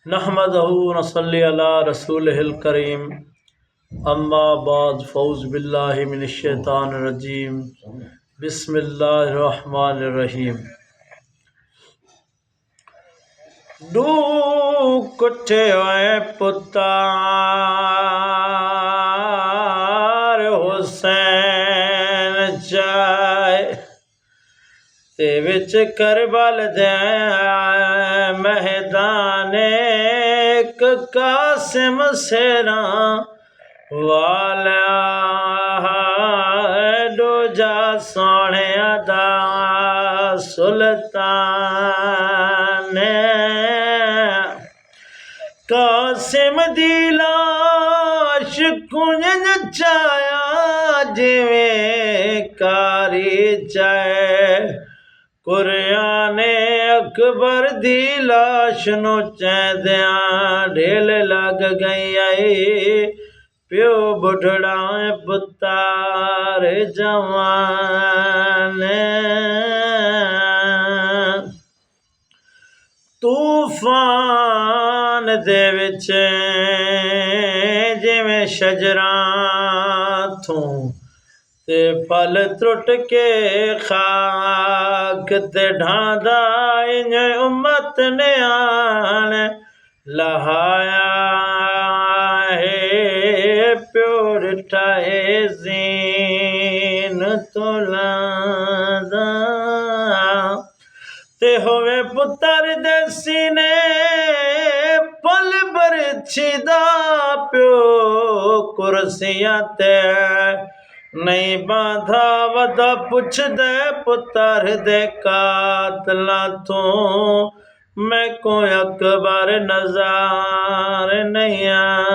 नहमदहू नसल्ली अला रसूलिहिल करीम अम्मा बाद फ़ौज़ बिल्लाहि मिनश्शैतानिर रजीम बिस्मिल्लाहिर रहमानिर रहीम। दू कुठे होए पुत्तार हुसैन जाए ते विच करबल दे मैदाने एक कासिम सेरा वाला दूजा सोने दा सुल्तान कासिम दी लाश कुंज नचाया जिवें कारी चाहे कुराने अकबर दी लाश नू चैंदियां ढेल लग गई आई प्यो बुढ़ड़ा पुत्तार जवान तूफान दे विच जिवें शजरां थों ते फल त्रुट के खाक ते ढांदा इंज उम्मत ने आन लहाया है प्यो डिठा है ज़ीन तोलादा ते होवे पुत्तर दे सीने पल बरछीदा प्यो कुर्सियां ते नहीं बांधा वदा पुछ दे पुत्तर दे कातला तो मैं को अकबर नजार नहीं आ